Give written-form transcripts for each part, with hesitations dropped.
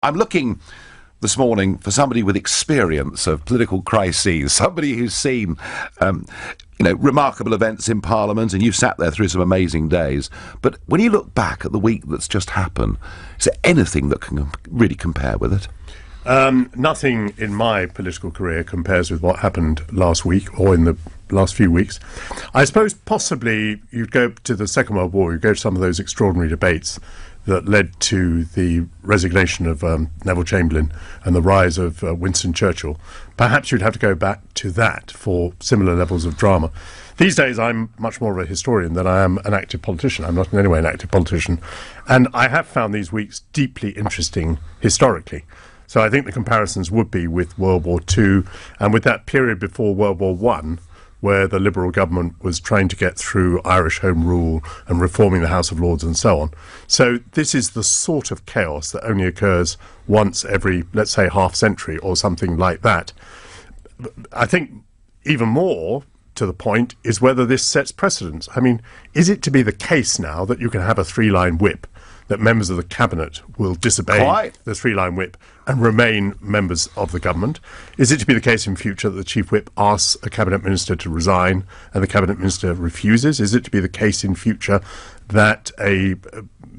I'm looking this morning for somebody with experience of political crises, somebody who's seen, remarkable events in Parliament, and you've sat there through some amazing days. But when you look back at the week that's just happened, is there anything that can really compare with it? Nothing in my political career compares with what happened last week or in the last few weeks. I suppose possibly you'd go to the Second World War, you'd go to some of those extraordinary debates that led to the resignation of Neville Chamberlain and the rise of Winston Churchill. Perhaps you'd have to go back to that for similar levels of drama. These days I'm much more of a historian than I am an active politician. I'm not in any way an active politician. And I have found these weeks deeply interesting historically. So I think the comparisons would be with World War II and with that period before World War I, where the Liberal government was trying to get through Irish Home Rule and reforming the House of Lords and so on. So this is the sort of chaos that only occurs once every, let's say, half century or something like that. I think even more to the point is whether this sets precedents. I mean, is it to be the case now that you can have a three-line whip, that members of the cabinet will disobey the three-line whip and remain members of the government? Is it to be the case in future that the chief whip asks a cabinet minister to resign and the cabinet minister refuses? Is it to be the case in future that a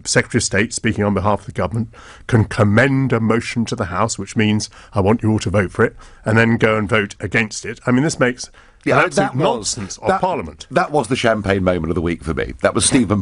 Secretary of State, speaking on behalf of the government, can commend a motion to the House, which means I want you all to vote for it, and then go and vote against it? I mean, this makes absolute nonsense of Parliament. That was the champagne moment of the week for me. That was Stephen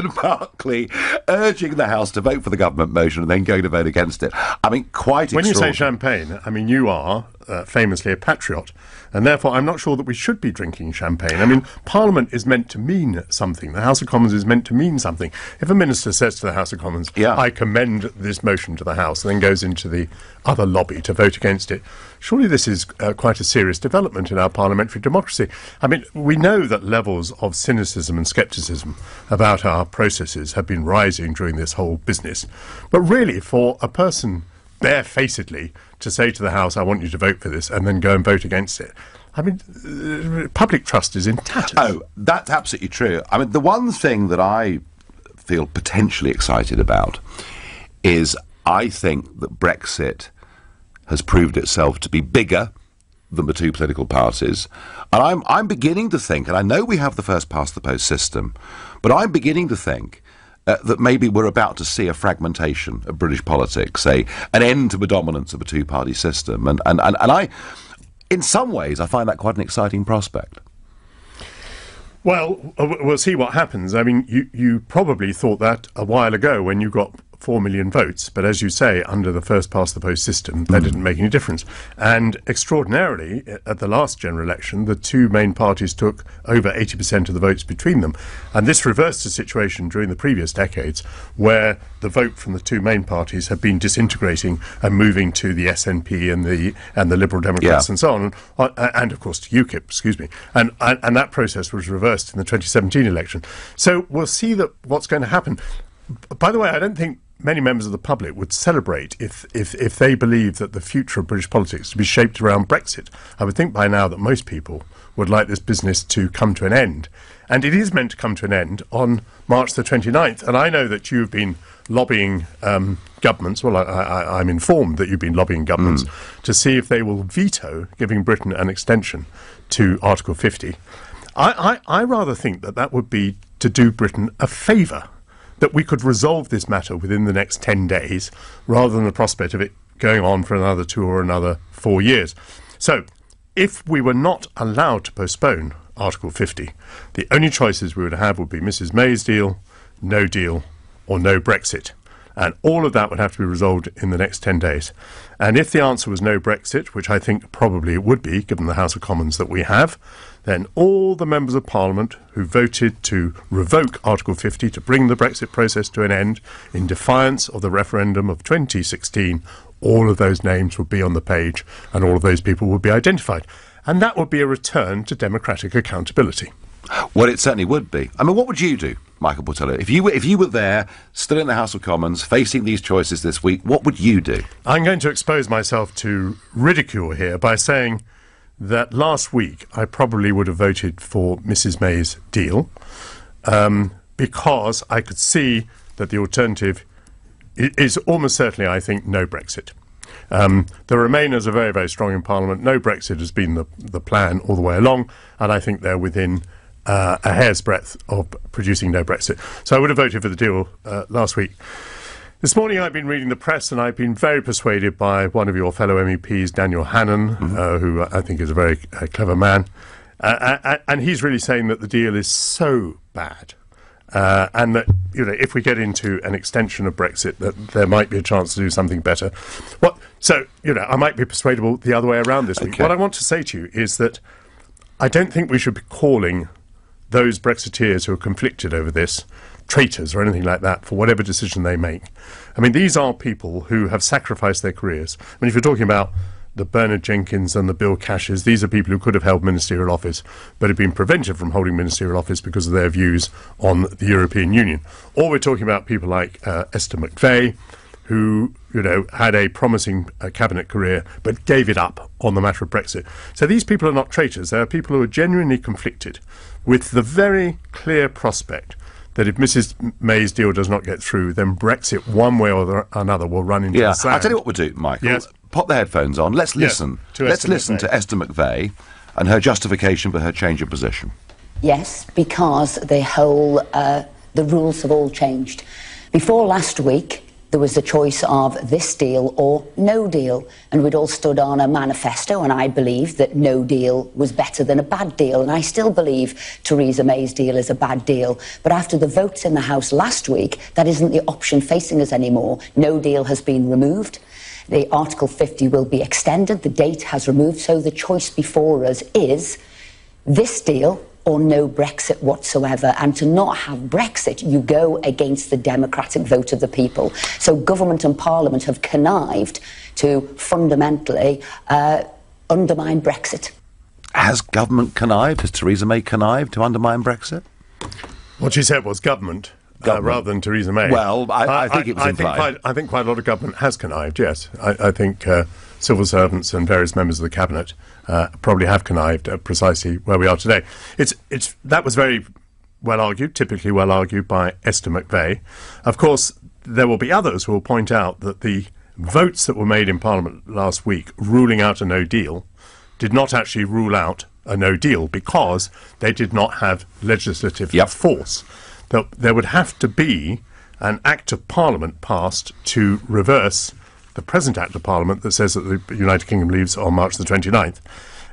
Barclay urging the House to vote for the government motion and then going to vote against it. I mean, quite extraordinary. When you say champagne, I mean, you are famously a patriot, and therefore I'm not sure that we should be drinking champagne. I mean, Parliament is meant to mean something. The House of Commons is meant to mean something. If a minister says to the House of Commons, I commend this motion to the House, and then goes into the other lobby to vote against it, surely this is quite a serious development in our parliamentary democracy. I mean, we know that levels of cynicism and scepticism about our processes have been rising during this whole business. But really, for a person barefacedly to say to the House, I want you to vote for this, and then go and vote against it, I mean, public trust is in tatters. Oh, that's absolutely true. I mean, the one thing that I feel potentially excited about is I think that Brexit has proved itself to be bigger than the two political parties. And I'm beginning to think, and I know we have the first past the post system, but I'm beginning to think that maybe we're about to see a fragmentation of British politics, an end to the dominance of a two-party system. And I, in some ways, I find that quite an exciting prospect. Well, we'll see what happens. I mean, you probably thought that a while ago when you got 4 million votes, but as you say, under the first past the post system, that didn't make any difference. And extraordinarily, at the last general election, the two main parties took over 80% of the votes between them. And this reversed the situation during the previous decades, where the vote from the two main parties had been disintegrating and moving to the SNP and the Liberal Democrats and so on, and of course to UKIP, excuse me. And that process was reversed in the 2017 election. So we'll see what's going to happen. By the way, I don't think many members of the public would celebrate if they believe that the future of British politics to be shaped around Brexit. I would think by now that most people would like this business to come to an end. And it is meant to come to an end on March the 29th. And I know that you've been lobbying governments, well, I'm informed that you've been lobbying governments to see if they will veto giving Britain an extension to Article 50. I rather think that would be to do Britain a favour, that we could resolve this matter within the next 10 days, rather than the prospect of it going on for another 2 or another 4 years. So, if we were not allowed to postpone Article 50, the only choices we would have would be Mrs May's deal, or no Brexit. And all of that would have to be resolved in the next 10 days. And if the answer was no Brexit, which I think probably it would be, given the House of Commons that we have, then all the members of Parliament who voted to revoke Article 50 to bring the Brexit process to an end in defiance of the referendum of 2016, all of those names would be on the page and all of those people would be identified. And that would be a return to democratic accountability. Well, it certainly would be. I mean, what would you do, Michael Portillo? If you were there, still in the House of Commons, facing these choices this week, what would you do? I'm going to expose myself to ridicule here by saying that last week I probably would have voted for Mrs May's deal because I could see that the alternative is almost certainly, I think, no Brexit. The Remainers are very, very strong in Parliament. No Brexit has been the plan all the way along, and I think they're within a hair's breadth of producing no Brexit. So I would have voted for the deal last week. This morning I've been reading the press, and I've been very persuaded by one of your fellow MEPs, Daniel Hannan, who I think is a very clever man. And he's really saying that the deal is so bad, and that, if we get into an extension of Brexit, that there might be a chance to do something better. So I might be persuadable the other way around this week. Okay. What I want to say to you is that I don't think we should be calling those Brexiteers who are conflicted over this traitors or anything like that for whatever decision they make. I mean, these are people who have sacrificed their careers. I mean, if you're talking about the Bernard Jenkins and the Bill Cashes, these are people who could have held ministerial office but have been prevented from holding ministerial office because of their views on the European Union. Or we're talking about people like Esther McVey, who had a promising cabinet career but gave it up on the matter of Brexit. So these people are not traitors. They are people who are genuinely conflicted with the very clear prospect that if Mrs May's deal does not get through, then Brexit, one way or another, will run into the sand. I'll tell you what we'll do, Michael. Yes. Pop the headphones on. Let's listen. Let's listen to Esther McVey and her justification for her change of position. Yes, because the rules have all changed. Before last week, there was the choice of this deal or no deal, and we'd all stood on a manifesto, and I believed that no deal was better than a bad deal, and I still believe Theresa May's deal is a bad deal. But after the votes in the House last week, that isn't the option facing us anymore. No deal has been removed. The Article 50 will be extended. The date has removed. So the choice before us is this deal or no Brexit whatsoever. And to not have Brexit, you go against the democratic vote of the people. So government and Parliament have connived to fundamentally undermine Brexit. Has government connived? Has Theresa May connived to undermine Brexit? What she said was government. Rather than Theresa May. Well, I think it was implied. I think quite a lot of government has connived, yes. I think civil servants and various members of the cabinet probably have connived at precisely where we are today. That was very well argued, typically well argued by Esther McVey. Of course, there will be others who will point out that the votes that were made in Parliament last week ruling out a no deal did not actually rule out a no deal because they did not have legislative force. There would have to be an Act of Parliament passed to reverse the present Act of Parliament that says that the United Kingdom leaves on March the 29th.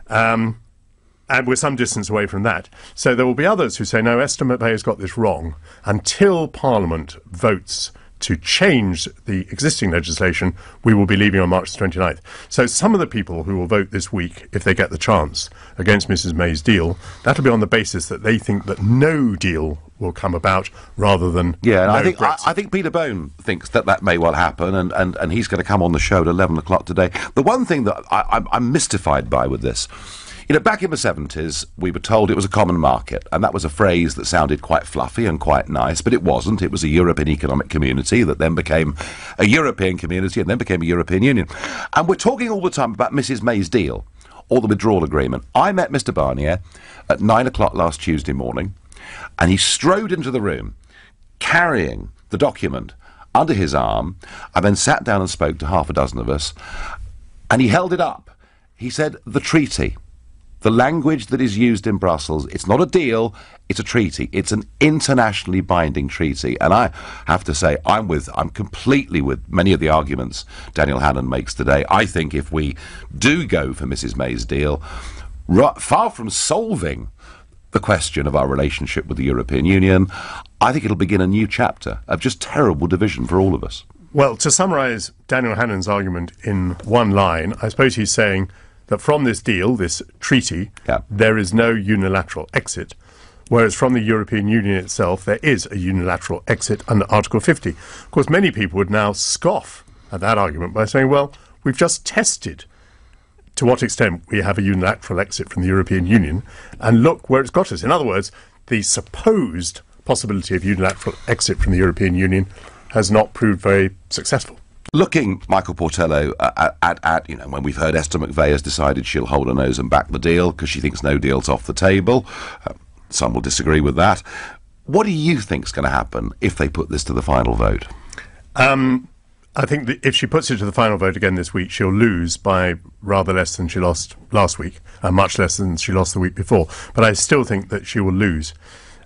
And we're some distance away from that. So there will be others who say, no, Esther McVey has got this wrong. Until Parliament votes to change the existing legislation, we will be leaving on March the 29th. So some of the people who will vote this week, if they get the chance, against Mrs May's deal, that'll be on the basis that they think that no deal will come about rather than I think Peter Bone thinks that may well happen, and he's going to come on the show at 11 o'clock today. The one thing that I'm mystified by with this, back in the 70s, we were told it was a common market, and that was a phrase that sounded quite fluffy and quite nice, but it wasn't. It was a European Economic Community that then became a European Community and then became a European Union. And we're talking all the time about Mrs May's deal or the withdrawal agreement. I met Mr Barnier at 9 o'clock last Tuesday morning, and he strode into the room carrying the document under his arm, and then sat down and spoke to half a dozen of us, and he held it up. He said, the treaty. The language that is used in Brussels, it's not a deal, it's a treaty. It's an internationally binding treaty. And I have to say, I'm completely with many of the arguments Daniel Hannan makes today. I think if we do go for Mrs May's deal, far from solving the question of our relationship with the European Union, I think it'll begin a new chapter of just terrible division for all of us. Well, to summarise Daniel Hannan's argument in one line, I suppose he's saying that from this deal, this treaty, there is no unilateral exit, whereas from the European Union itself, there is a unilateral exit under Article 50. Of course, many people would now scoff at that argument by saying, well, we've just tested to what extent we have a unilateral exit from the European Union, and look where it's got us. In other words, the supposed possibility of unilateral exit from the European Union has not proved very successful. Looking, Michael Portillo, at when we've heard Esther McVey has decided she'll hold her nose and back the deal because she thinks no deal's off the table. Some will disagree with that. What do you think's going to happen if they put this to the final vote? I think that if she puts it to the final vote again this week, she'll lose by rather less than she lost last week, and much less than she lost the week before. But I still think that she will lose.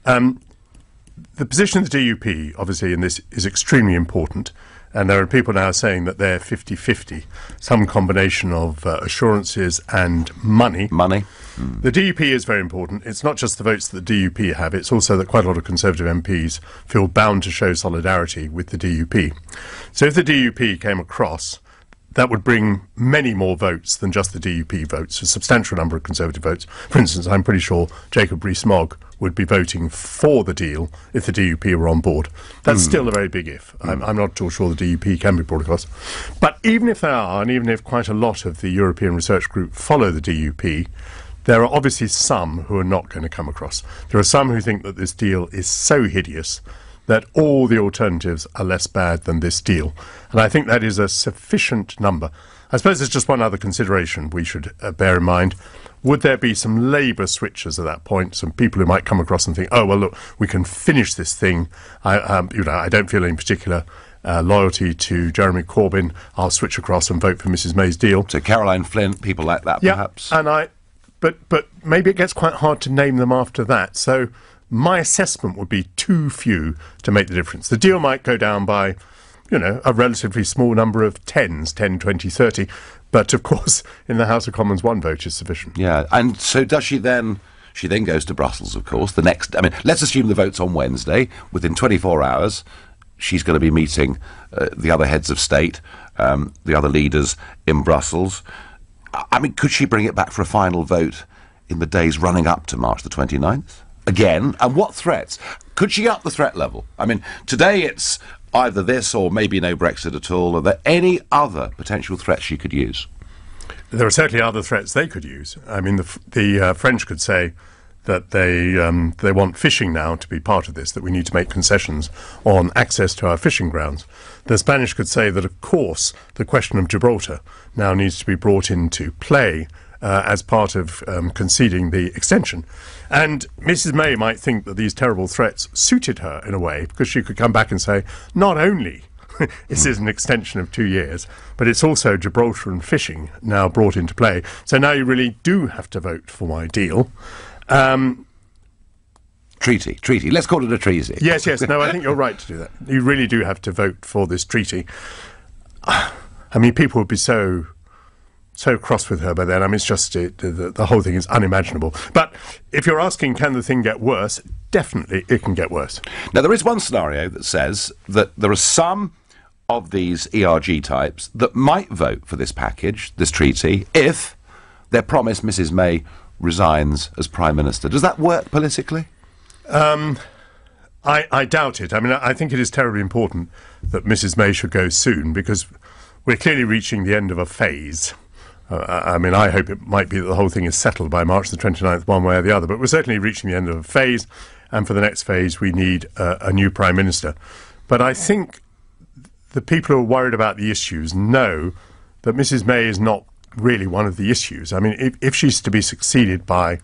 The position of the DUP, obviously, in this is extremely important. And there are people now saying that they're 50-50, some combination of assurances and money. Money. The DUP is very important. It's not just the votes that the DUP have, it's also that quite a lot of Conservative MPs feel bound to show solidarity with the DUP. So if the DUP came across, that would bring many more votes than just the DUP votes, a substantial number of Conservative votes. For instance, I'm pretty sure Jacob Rees-Mogg would be voting for the deal if the DUP were on board. That's still a very big if. I'm not at all sure the DUP can be brought across. But even if they are, and even if quite a lot of the European Research Group follow the DUP, there are obviously some who are not going to come across. There are some who think that this deal is so hideous that all the alternatives are less bad than this deal. And I think that is a sufficient number. I suppose there's just one other consideration we should bear in mind. Would there be some Labour switchers at that point, some people who might come across and think, oh, well, look, we can finish this thing. I don't feel any particular loyalty to Jeremy Corbyn. I'll switch across and vote for Mrs May's deal. So Caroline Flint, people like that, perhaps. But maybe it gets quite hard to name them after that. So my assessment would be too few to make the difference. The deal might go down by, a relatively small number of 10s, 10, 20, 30. But, of course, in the House of Commons, one vote is sufficient. Yeah, and so does she then... She then goes to Brussels, of course. Let's assume the vote's on Wednesday. Within 24 hours, she's going to be meeting the other heads of state, the other leaders in Brussels. Could she bring it back for a final vote in the days running up to March the 29th? Again, and what threats? Could she up the threat level? Today it's either this or maybe no Brexit at all. Are there any other potential threats she could use? There are certainly other threats they could use. The French could say that they want fishing now to be part of this, that we need to make concessions on access to our fishing grounds. The Spanish could say that, of course, the question of Gibraltar now needs to be brought into play as part of conceding the extension. And Mrs May might think that these terrible threats suited her in a way, because she could come back and say, not only this is an extension of 2 years, but it's also Gibraltar and fishing now brought into play. So now you really do have to vote for my deal. Treaty. Let's call it a treaty. Yes. No, I think you're right to do that. You really do have to vote for this treaty. People would be so cross with her by then. It's just the whole thing is unimaginable. But if you're asking, can the thing get worse? Definitely, it can get worse. Now, there is one scenario that says that there are some of these ERG types that might vote for this package, this treaty, if their promise, Mrs May, resigns as Prime Minister. Does that work politically? I doubt it. I think it is terribly important that Mrs May should go soon, because we're clearly reaching the end of a phase. I hope it might be that the whole thing is settled by March the 29th, one way or the other, but we're certainly reaching the end of a phase, and for the next phase we need a new Prime Minister. But I think the people who are worried about the issues know that Mrs May is not really one of the issues. If she's to be succeeded by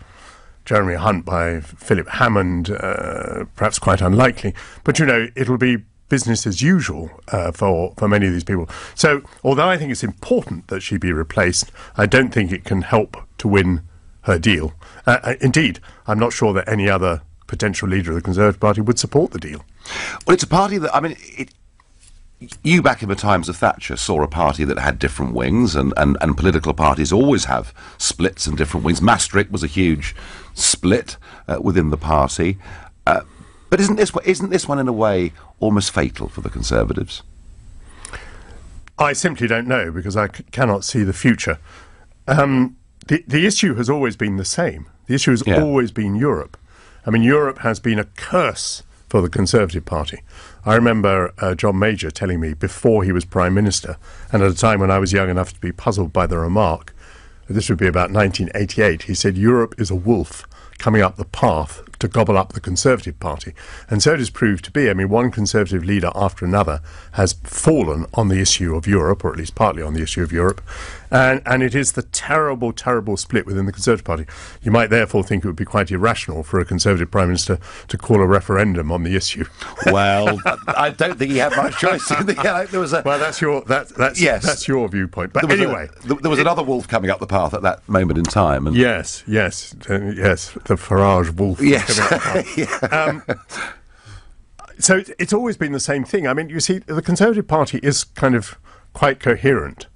Jeremy Hunt, by Philip Hammond, perhaps quite unlikely, but it'll be business as usual for many of these people. So, although I think it's important that she be replaced, I don't think it can help to win her deal. Indeed, I'm not sure that any other potential leader of the Conservative Party would support the deal. Well, it's a party that, you back in the times of Thatcher saw a party that had different wings, and political parties always have splits and different wings. Maastricht was a huge split within the party. But isn't this one in a way almost fatal for the Conservatives? I simply don't know, because I cannot see the future. The issue has always been the same. The issue has always been Europe. Europe has been a curse for the Conservative Party. I remember John Major telling me before he was Prime Minister, and at a time when I was young enough to be puzzled by the remark, this would be about 1988, he said, Europe is a wolf coming up the path to gobble up the Conservative Party. And so it has proved to be. I mean, one Conservative leader after another has fallen on the issue of Europe, or at least partly on the issue of Europe. And it is the terrible, terrible split within the Conservative Party. You might therefore think it would be quite irrational for a Conservative Prime Minister to call a referendum on the issue. Well, I don't think he had much choice. There was a, well, that's your viewpoint. But anyway, there was another wolf coming up the path at that moment in time. And yes, the Farage wolf. Yes. So it's always been the same thing. I mean, you see, the Conservative Party is kind of quite coherent,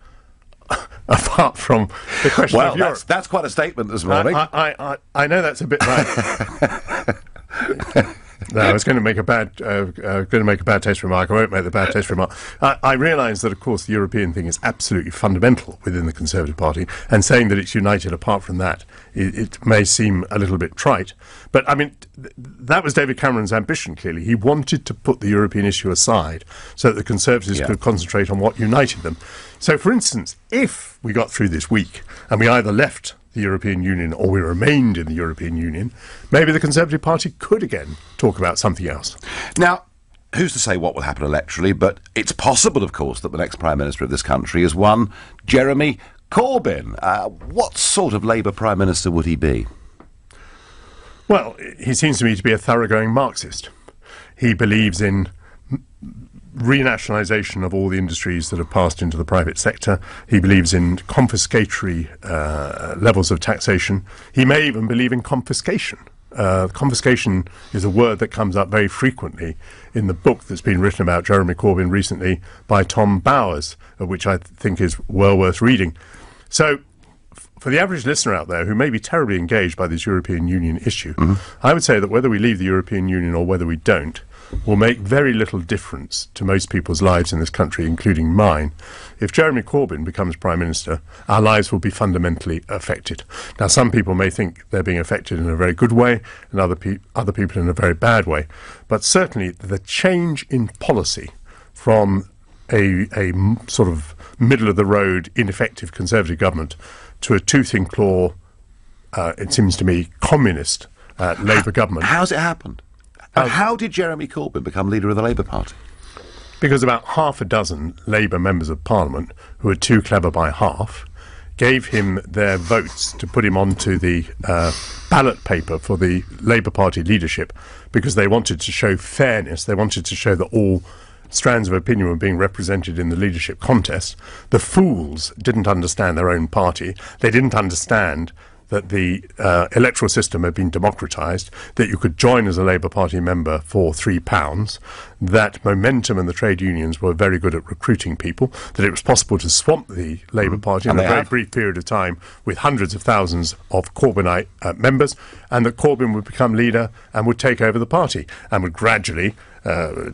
apart from the question of Europe. Well, that's quite a statement this morning. I know that's a bit like... No, I was going to make a bad taste remark. I won't make the bad taste remark. I realise that, of course, the European thing is absolutely fundamental within the Conservative Party, and saying that it's united apart from that, it may seem a little bit trite. But, I mean, that was David Cameron's ambition, clearly. He wanted to put the European issue aside so that the Conservatives could concentrate on what united them. So, for instance, if we got through this week and we either left the European Union or we remained in the European Union, maybe the Conservative Party could again talk about something else. Now, who's to say what will happen electorally, but it's possible, of course, that the next Prime Minister of this country is one Jeremy Corbyn. What sort of Labour Prime Minister would he be? Well, he seems to me to be a thoroughgoing Marxist. He believes in renationalisation of all the industries that have passed into the private sector. He believes in confiscatory levels of taxation. He may even believe in confiscation. Confiscation is a word that comes up very frequently in the book that's been written about Jeremy Corbyn recently by Tom Bowers, which I think is well worth reading. So, for the average listener out there who may be terribly engaged by this European Union issue, I would say that whether we leave the European Union or whether we don't will make very little difference to most people's lives in this country, including mine. If Jeremy Corbyn becomes Prime Minister, our lives will be fundamentally affected. Now, some people may think they're being affected in a very good way, and other people in a very bad way. But certainly the change in policy from a sort of middle-of-the-road, ineffective Conservative government to a tooth-and-claw, it seems to me, communist Labour government. How's it happened? How did Jeremy Corbyn become leader of the Labour Party? Because about half a dozen Labour members of Parliament, who were too clever by half, gave him their votes to put him onto the ballot paper for the Labour Party leadership, because they wanted to show fairness. They wanted to show that all strands of opinion were being represented in the leadership contest. The fools didn't understand their own party. They didn't understand that the electoral system had been democratised, that you could join as a Labour Party member for £3, that Momentum and the trade unions were very good at recruiting people, that it was possible to swamp the Labour Party in a very brief period of time with hundreds of thousands of Corbynite members, and that Corbyn would become leader and would take over the party and would gradually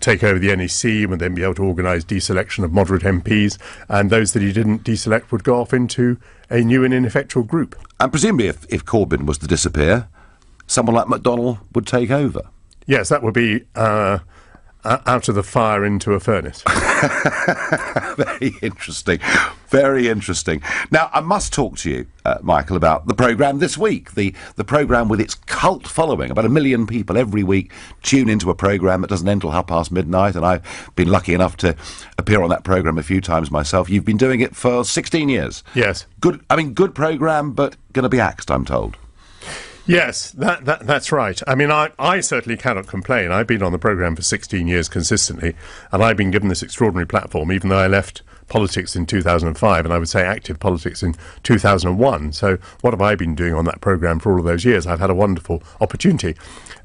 take over the NEC, and would then be able to organise deselection of moderate MPs, and those that he didn't deselect would go off into a new and ineffectual group. And presumably if Corbyn was to disappear, someone like McDonnell would take over. Yes, that would be out of the fire into a furnace. Very interesting. Very interesting. Now, I must talk to you, Michael, about the programme this week. The programme with its cult following. About 1 million people every week tune into a programme that doesn't end till midnight, and I've been lucky enough to appear on that programme a few times myself. You've been doing it for 16 years. Yes. Good programme, but going to be axed, I'm told. Yes, that's right. I mean, I certainly cannot complain. I've been on the programme for 16 years consistently, and I've been given this extraordinary platform, even though I left politics in 2005, and I would say active politics in 2001. So what have I been doing on that programme for all of those years? I've had a wonderful opportunity.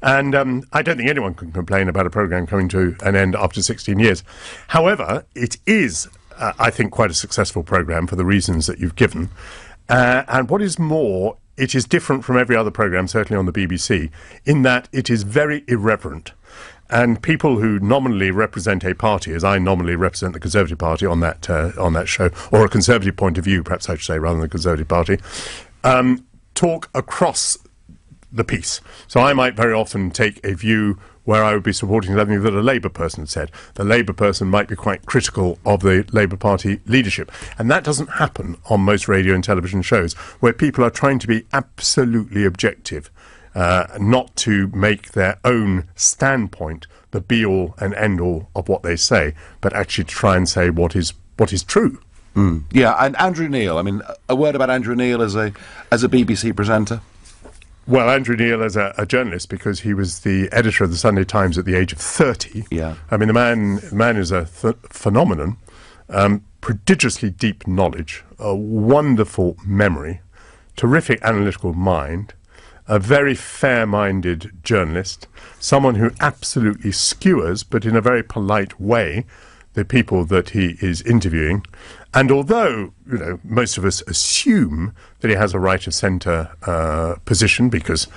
And I don't think anyone can complain about a programme coming to an end after 16 years. However, it is, I think, quite a successful programme for the reasons that you've given. And what is more, it is different from every other programme, certainly on the BBC, in that it is very irreverent. And people who nominally represent a party, as I nominally represent the Conservative Party on that show, or a Conservative point of view, perhaps I should say, rather than the Conservative Party, talk across the piece. So I might very often take a view where I would be supporting something that a Labour person said. The Labour person might be quite critical of the Labour Party leadership. And that doesn't happen on most radio and television shows, where people are trying to be absolutely objective not to make their own standpoint the be-all and end-all of what they say, but actually try and say what is true. Yeah, and Andrew Neil, I mean, a word about Andrew Neil as a BBC presenter? Well, Andrew Neil as a journalist, because he was the editor of the Sunday Times at the age of 30. Yeah. I mean, the man is a phenomenon, prodigiously deep knowledge, a wonderful memory, terrific analytical mind, a very fair-minded journalist, someone who absolutely skewers, but in a very polite way, the people that he is interviewing. And although, most of us assume that he has a right of centre position because,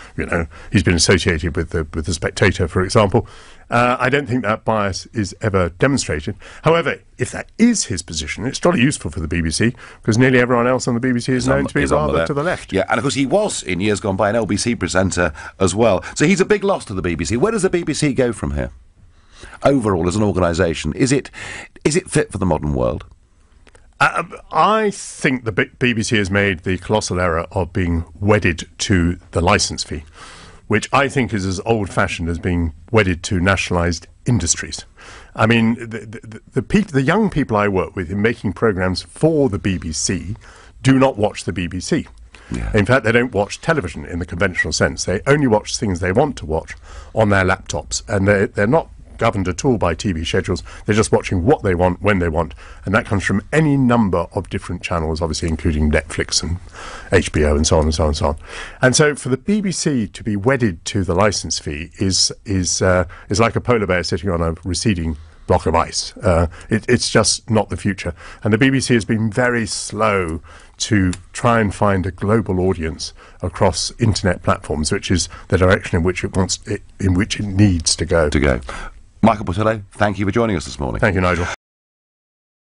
he's been associated with the Spectator, for example, I don't think that bias is ever demonstrated. However, if that is his position, it's jolly useful for the BBC, because nearly everyone else on the BBC is known to be rather to the left. Yeah, and of course he was, in years gone by, an LBC presenter as well. So he's a big loss to the BBC. Where does the BBC go from here? Overall, as an organisation, is it fit for the modern world? I think the BBC has made the colossal error of being wedded to the licence fee, which I think is as old-fashioned as being wedded to nationalised industries. I mean, the young people I work with in making programmes for the BBC do not watch the BBC. Yeah. In fact, they don't watch television in the conventional sense. They only watch things they want to watch on their laptops, and they're not governed at all by TV schedules. They're just watching what they want, when they want, and that comes from any number of different channels, obviously including Netflix and HBO and so on and so on and so on. And so for the BBC to be wedded to the licence fee is like a polar bear sitting on a receding block of ice. It's just not the future. And the BBC has been very slow to try and find a global audience across internet platforms, which is the direction in which it needs to go. Michael Portillo, thank you for joining us this morning. Thank you, Nigel.